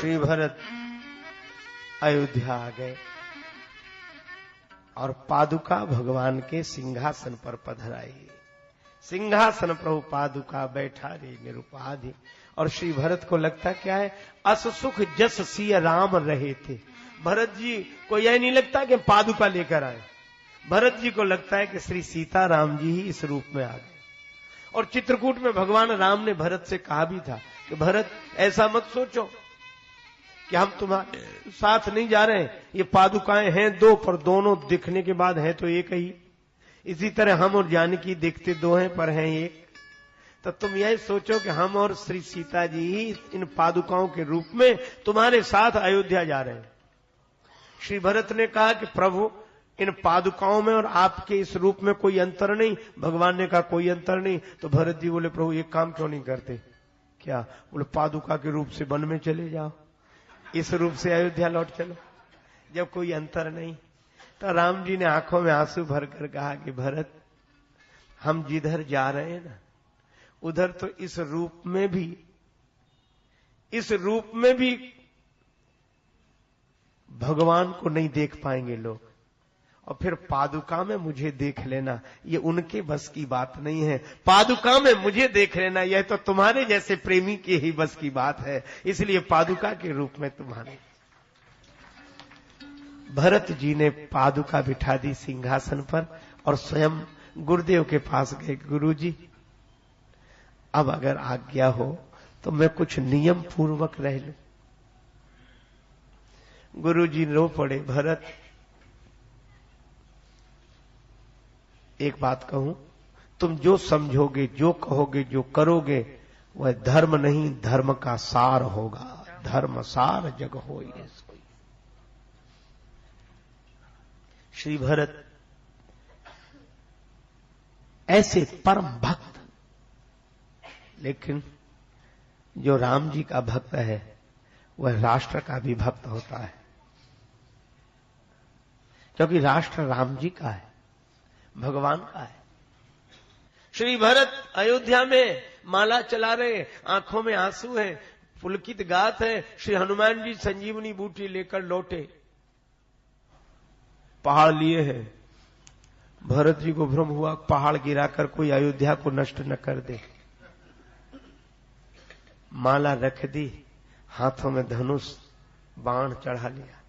श्री भरत अयोध्या आ गए और पादुका भगवान के सिंहासन पर पधराई। सिंहासन प्रभु पादुका बैठा रे निरुपाधि। और श्री भरत को लगता क्या है, अस सुख जस सिय राम रहे थे। भरत जी को यह नहीं लगता कि पादुका लेकर आए, भरत जी को लगता है कि श्री सीता राम जी ही इस रूप में आ गए। और चित्रकूट में भगवान राम ने भरत से कहा भी था कि भरत ऐसा मत सोचो कि हम तुम्हारे साथ नहीं जा रहे हैं, ये पादुकाएं हैं दो, पर दोनों दिखने के बाद हैं तो एक ही। इसी तरह हम और जानकी दिखते दो हैं पर हैं एक। तो तुम यही सोचो कि हम और श्री सीता जी ही इन पादुकाओं के रूप में तुम्हारे साथ अयोध्या जा रहे हैं। श्री भरत ने कहा कि प्रभु इन पादुकाओं में और आपके इस रूप में कोई अंतर नहीं। भगवान ने कहा कोई अंतर नहीं। तो भरत जी बोले प्रभु एक काम क्यों नहीं करते? क्या? बोले पादुका के रूप से वन में चले जाओ, इस रूप से अयोध्या लौट चलो, जब कोई अंतर नहीं। तो राम जी ने आंखों में आंसू भरकर कहा कि भरत, हम जिधर जा रहे हैं ना, उधर तो इस रूप में भी भगवान को नहीं देख पाएंगे लोग, और फिर पादुका में मुझे देख लेना, ये उनके बस की बात नहीं है। पादुका में मुझे देख लेना, यह तो तुम्हारे जैसे प्रेमी के ही बस की बात है, इसलिए पादुका के रूप में तुम्हारे। भरत जी ने पादुका बिठा दी सिंहासन पर और स्वयं गुरुदेव के पास गए। गुरुजी, अब अगर आज्ञा हो तो मैं कुछ नियम पूर्वक रह लूं। गुरुजी रो पड़े, भरत एक बात कहूं, तुम जो समझोगे, जो कहोगे, जो करोगे, वह धर्म नहीं धर्म का सार होगा। धर्म सार जग होई सोई। श्री भरत ऐसे परम भक्त, लेकिन जो राम जी का भक्त है वह राष्ट्र का भी भक्त होता है, क्योंकि राष्ट्र राम जी का है, भगवान का है। श्री भरत अयोध्या में माला चला रहे, आंखों में आंसू है, पुलकित गात है। श्री हनुमान जी संजीवनी बूटी लेकर लौटे, पहाड़ लिए हैं। भरत जी को भ्रम हुआ पहाड़ गिराकर कोई अयोध्या को नष्ट न कर दे। माला रख दी, हाथों में धनुष बाण चढ़ा लिया।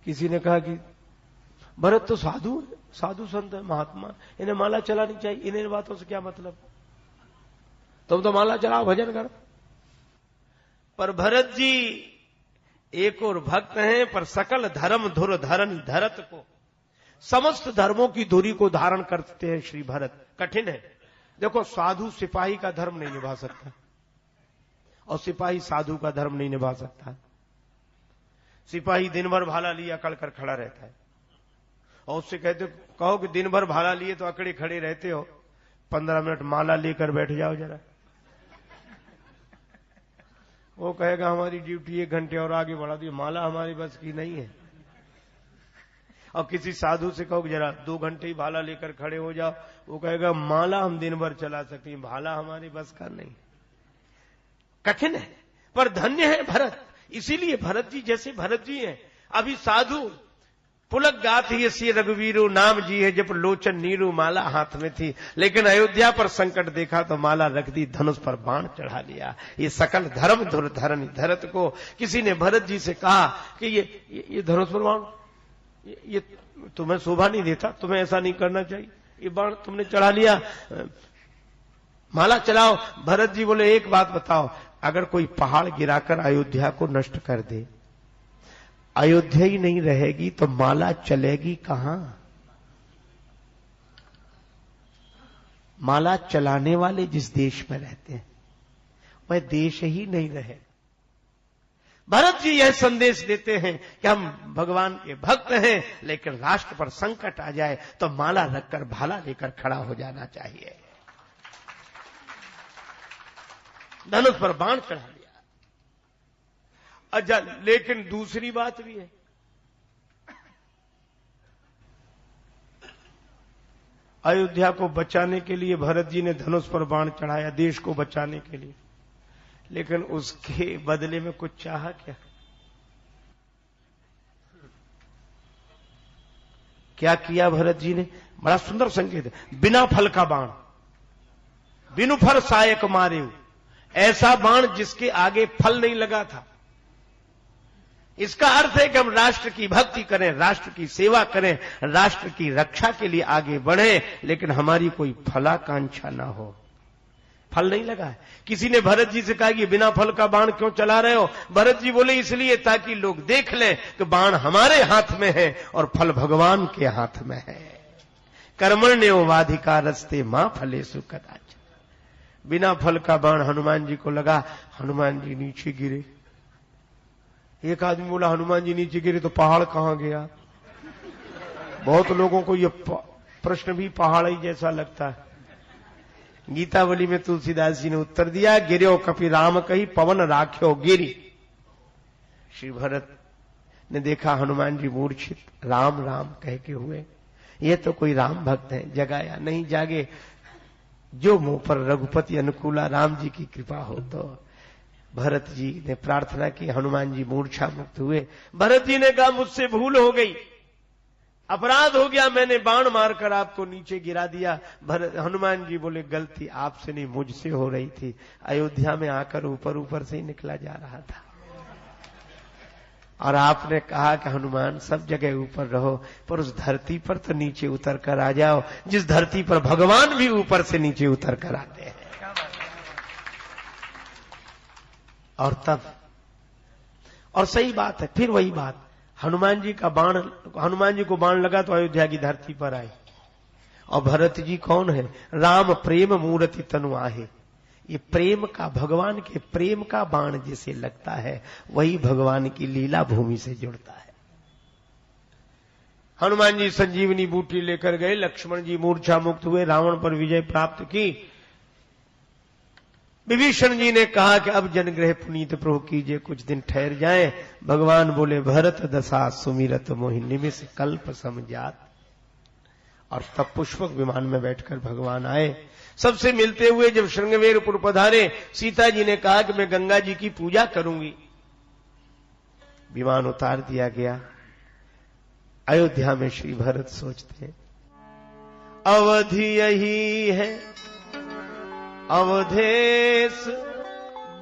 किसी ने कहा कि भरत तो साधु है, साधु संत है, महात्मा, इन्हें माला चलानी चाहिए, इन्हें बातों से क्या मतलब? तुम तो माला चलाओ, भजन करो। पर भरत जी एक और भक्त हैं, पर सकल धर्म धुर धरन धरत को, समस्त धर्मों की धुरी को धारण करते हैं श्री भरत। कठिन है। देखो, साधु सिपाही का धर्म नहीं निभा सकता और सिपाही साधु का धर्म नहीं निभा सकता। सिपाही दिन भर भाला लिए अकड़ कर खड़ा रहता है, और उससे कहते कहो कि दिन भर भाला लिए तो अकड़े खड़े रहते हो, 15 मिनट माला लेकर बैठ जाओ जरा। वो कहेगा हमारी ड्यूटी 1 घंटे और आगे बढ़ा दी, माला हमारी बस की नहीं है। और किसी साधु से कहो जरा 2 घंटे ही भाला लेकर खड़े हो जाओ, वो कहेगा माला हम दिन भर चला सकते हैं, भाला हमारी बस का नहीं। कठिन है, पर धन्य है भरत। इसीलिए भरत जी जैसे भरत जी हैं। अभी साधु पुलक गात ही सी रघुवीरू नाम जी है, जब लोचन नीरू माला हाथ में थी, लेकिन अयोध्या पर संकट देखा तो माला रख दी, धनुष पर बाण चढ़ा लिया। ये सकल धर्म धुर धरनी धरत को। किसी ने भरत जी से कहा कि ये धनुष पर बाण, ये तुम्हें शोभा नहीं देता, तुम्हें ऐसा नहीं करना चाहिए, ये बाण तुमने चढ़ा लिया, माला चलाओ। भरत जी बोले एक बात बताओ, अगर कोई पहाड़ गिराकर अयोध्या को नष्ट कर दे, अयोध्या ही नहीं रहेगी तो माला चलेगी कहां? माला चलाने वाले जिस देश में रहते हैं वह देश ही नहीं रहे। भरत जी यह संदेश देते हैं कि हम भगवान के भक्त हैं, लेकिन राष्ट्र पर संकट आ जाए तो माला रखकर भाला लेकर खड़ा हो जाना चाहिए। धनुष पर बाण चढ़ा लिया। अच्छा, लेकिन दूसरी बात भी है। अयोध्या को बचाने के लिए भरत जी ने धनुष पर बाण चढ़ाया, देश को बचाने के लिए, लेकिन उसके बदले में कुछ चाहा क्या? क्या किया भरत जी ने? बड़ा सुंदर संकेत है, बिना फल का बाण, बिनु फल सायक मारे, ऐसा बाण जिसके आगे फल नहीं लगा था। इसका अर्थ है कि हम राष्ट्र की भक्ति करें, राष्ट्र की सेवा करें, राष्ट्र की रक्षा के लिए आगे बढ़े, लेकिन हमारी कोई फलाकांक्षा ना हो। फल नहीं लगा है। किसी ने भरत जी से कहा कि बिना फल का बाण क्यों चला रहे हो? भरत जी बोले इसलिए ताकि लोग देख लें कि बाण हमारे हाथ में है और फल भगवान के हाथ में है। कर्मण्योवाधिकारस्ते मां फलेषु कदाचन। बिना फल का बाण हनुमान जी को लगा, हनुमान जी नीचे गिरे। एक आदमी बोला हनुमान जी नीचे गिरे तो पहाड़ कहां गया? बहुत लोगों को यह प्रश्न भी पहाड़ ही जैसा लगता है। गीतावली में तुलसीदास जी ने उत्तर दिया, गिर्यो कपि राम कही पवन राख्यो गिरी। श्री भरत ने देखा हनुमान जी मूर्छित राम राम कह के हुए, ये तो कोई राम भक्त है, जगाया नहीं। जागे जो मुंह पर रघुपति अनुकूला, राम जी की कृपा हो। तो भरत जी ने प्रार्थना की, हनुमान जी मूर्छा मुक्त हुए। भरत जी ने कहा मुझसे भूल हो गई, अपराध हो गया, मैंने बाण मारकर आपको नीचे गिरा दिया। हनुमान जी बोले गलती आपसे नहीं मुझसे हो रही थी। अयोध्या में आकर ऊपर ऊपर से ही निकला जा रहा था और आपने कहा कि हनुमान सब जगह ऊपर रहो, पर उस धरती पर तो नीचे उतर कर आ जाओ जिस धरती पर भगवान भी ऊपर से नीचे उतर कर आते हैं। और तब, और सही बात है, फिर वही बात, हनुमान जी को बाण लगा तो अयोध्या की धरती पर आए। और भरत जी कौन है? राम प्रेम मूर्ति तनु आहे। ये प्रेम का, भगवान के प्रेम का बाण जिसे लगता है वही भगवान की लीला भूमि से जुड़ता है। हनुमान जी संजीवनी बूटी लेकर गए, लक्ष्मण जी मूर्छा मुक्त हुए, रावण पर विजय प्राप्त की। विभीषण जी ने कहा कि अब जनग्रह पुनीत प्रभु कीजिए, कुछ दिन ठहर जाएं। भगवान बोले भरत दशा सुमिरत मोहि निमिष कल्प समझात। और तब पुष्पक विमान में बैठकर भगवान आए। सबसे मिलते हुए जब श्रृंगवेरपुर पधारे, सीता जी ने कहा कि मैं गंगा जी की पूजा करूंगी। विमान उतार दिया गया। अयोध्या में श्री भरत सोचते हैं अवधि यही है, अवधेश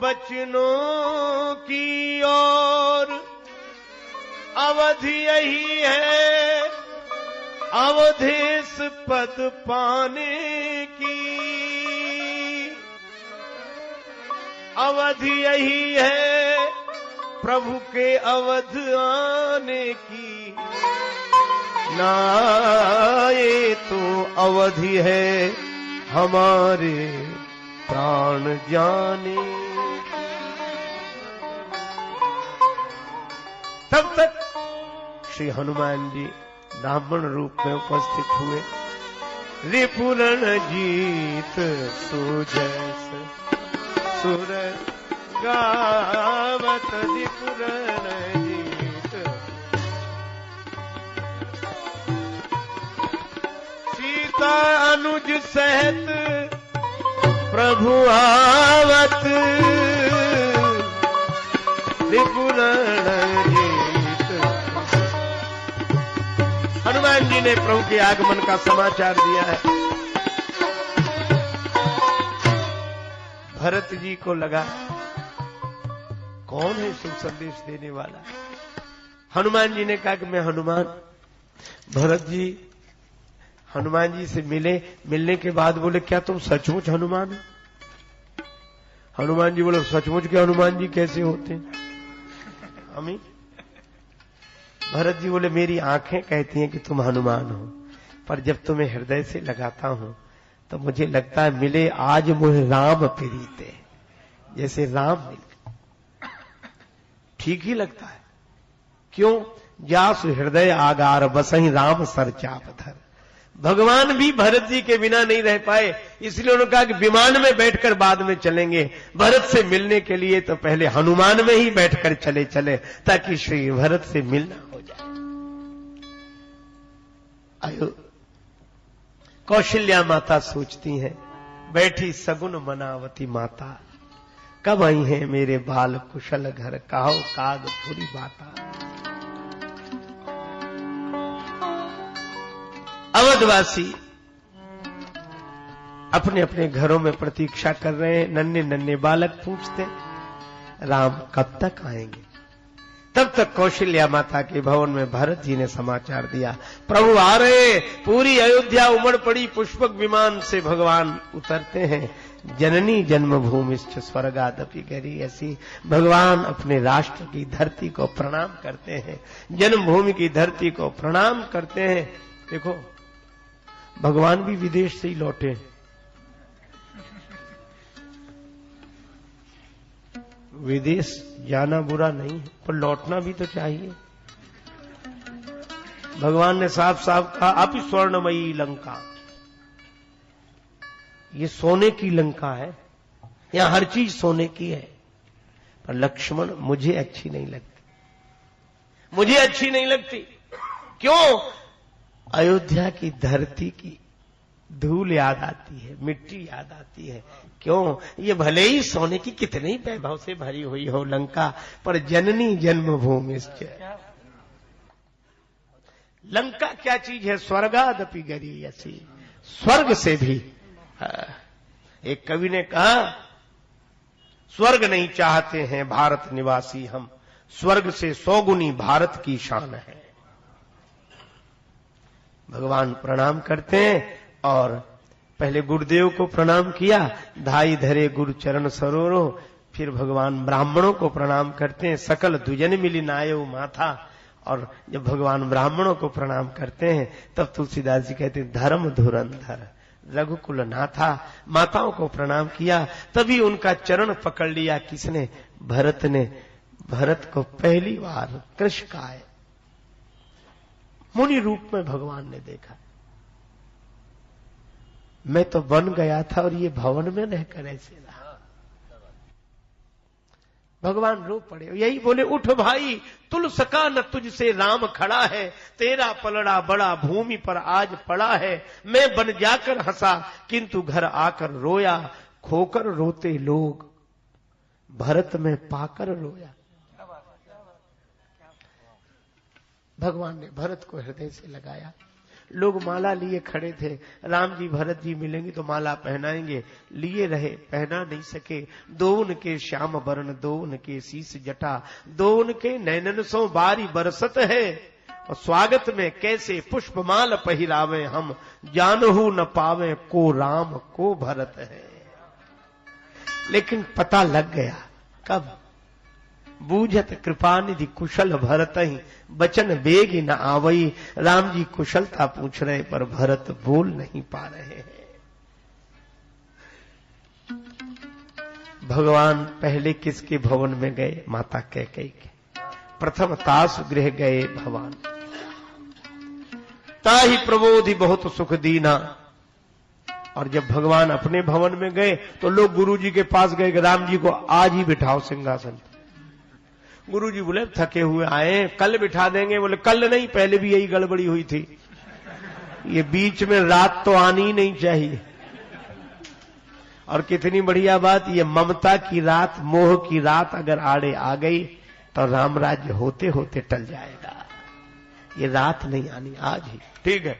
बचनों की ओर, अवधि यही है, अवधेश पद पाने की, अवधि यही है प्रभु के अवध आने की, ना ये तो अवधि है हमारे प्राण जाने। तब तक श्री हनुमान जी ब्राह्मण रूप में उपस्थित हुए। रिपुरण जीत सुजस सुर गावत, रिपुरण जीत सीता अनुज सहित प्रभु आवत, रिपुरण जीत। हनुमान जी ने प्रभु के आगमन का समाचार दिया है। भरत जी को लगा कौन है शुभ संदेश देने वाला। हनुमान जी ने कहा कि मैं हनुमान। भरत जी हनुमान जी से मिले, मिलने के बाद बोले क्या तुम सचमुच हनुमान हो? हनुमान जी बोले सचमुच के हनुमान जी कैसे होते हैं? हमें भरत जी बोले मेरी आंखें कहती हैं कि तुम हनुमान हो, पर जब तुम्हें हृदय से लगाता हूं तो मुझे लगता है मिले आज मुझे राम प्रीते, जैसे राम मिले। ठीक ही लगता है। क्यों? जास हृदय आगार बसहि राम सर चाप धर। भगवान भी भरत जी के बिना नहीं रह पाए, इसलिए उन्होंने कहा कि विमान में बैठकर बाद में चलेंगे। भरत से मिलने के लिए तो पहले हनुमान में ही बैठकर चले ताकि श्री भरत से मिलना हो जाए। कौशल्या माता सोचती हैं, बैठी सगुन मनावती माता, कब आई हैं मेरे बाल कुशल घर, कहो काग पूरी बाता। अवधवासी अपने अपने घरों में प्रतीक्षा कर रहे हैं। नन्हे नन्हे बालक पूछते, राम कब तक आएंगे? तब तक कौशल्या माता के भवन में भरत जी ने समाचार दिया, प्रभु आ रहे। पूरी अयोध्या उमड़ पड़ी। पुष्पक विमान से भगवान उतरते हैं। जननी जन्मभूमिश्च स्वर्गादपि गरी। ऐसी भगवान अपने राष्ट्र की धरती को प्रणाम करते हैं, जन्मभूमि की धरती को प्रणाम करते हैं। देखो, भगवान भी विदेश से ही लौटे। विदेश जाना बुरा नहीं है, पर लौटना भी तो चाहिए। भगवान ने साफ साफ कहा, अपि स्वर्णमयी लंका, ये सोने की लंका है, यहां हर चीज सोने की है। पर लक्ष्मण, मुझे अच्छी नहीं लगती, मुझे अच्छी नहीं लगती। क्यों? अयोध्या की धरती की धूल याद आती है, मिट्टी याद आती है। क्यों? ये भले ही सोने की कितने ही वैभव से भरी हुई हो लंका, पर जननी जन्मभूमि। लंका क्या चीज है? स्वर्गादपि गरीयसी, स्वर्ग से भी। एक कवि ने कहा, स्वर्ग नहीं चाहते हैं भारत निवासी हम, स्वर्ग से 100 गुनी भारत की शान है। भगवान प्रणाम करते हैं और पहले गुरुदेव को प्रणाम किया, धाई धरे गुरु चरण सरोरो। फिर भगवान ब्राह्मणों को प्रणाम करते हैं, सकल दुजन मिली नायो माथा। और जब भगवान ब्राह्मणों को प्रणाम करते हैं तब तुलसीदास जी कहते हैं, धर्म धुरंधर रघुकुल नाथा। माताओं को प्रणाम किया, तभी उनका चरण पकड़ लिया किसने? भरत ने। भरत को पहली बार कृष्णकाय मुनि रूप में भगवान ने देखा। मैं तो बन गया था और ये भवन में रहकर ऐसे रहा। भगवान रो पड़े, यही बोले, उठ भाई तुल सका न तुझसे राम खड़ा है, तेरा पलड़ा बड़ा भूमि पर आज पड़ा है। मैं बन जाकर हंसा किंतु घर आकर रोया, खोकर रोते लोग भरत में पाकर रोया। भगवान ने भरत को हृदय से लगाया। लोग माला लिए खड़े थे, राम जी भरत जी मिलेंगे तो माला पहनाएंगे, लिए रहे, पहना नहीं सके। दो उनके श्याम वर्ण, दो उनके शीस जटा, दो उनके नैनन सो बारी बरसत है। और स्वागत में कैसे पुष्पमाल पहिरावे हम, जानहु न पावे को राम को भरत है। लेकिन पता लग गया कब? बूझत कृपानिधि कुशल भरत ही, बचन बेगी न आवई। राम जी कुशलता पूछ रहे पर भरत बोल नहीं पा रहे हैं। भगवान पहले किसके भवन में गए? माता कैकेयी के। प्रथम तास गृह गए भगवान। ताहि प्रबोधि बहुत सुख दीना। और जब भगवान अपने भवन में गए तो लोग गुरु जी के पास गए, राम जी को आज ही बिठाओ सिंहासन। गुरु जी बोले, थके हुए आए, कल बिठा देंगे। बोले, कल नहीं, पहले भी यही गड़बड़ी हुई थी, ये बीच में रात तो आनी ही नहीं चाहिए। और कितनी बढ़िया बात, ये ममता की रात, मोह की रात अगर आड़े आ गई तो राम राज्य होते होते टल जाएगा। ये रात नहीं आनी, आज ही। ठीक है।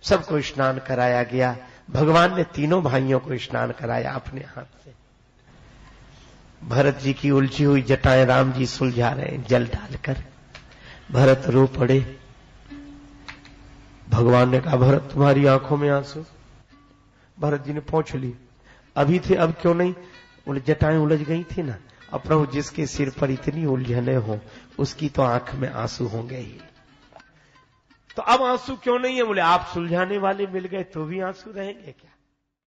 सबको स्नान कराया गया। भगवान ने तीनों भाइयों को स्नान कराया अपने हाथ से। भरत जी की उलझी हुई जटाएं राम जी सुलझा रहे हैं जल डालकर। भरत रो पड़े। भगवान ने कहा, भरत तुम्हारी आंखों में आंसू? भरत जी ने पूछ ली, अभी थे अब क्यों नहीं? बोले, जटाएं उलझ गई थी ना। अब प्रभु जिसके सिर पर इतनी उलझने हो उसकी तो आंख में आंसू होंगे ही, तो अब आंसू क्यों नहीं है? बोले, आप सुलझाने वाले मिल गए तो भी आंसू रहेंगे क्या?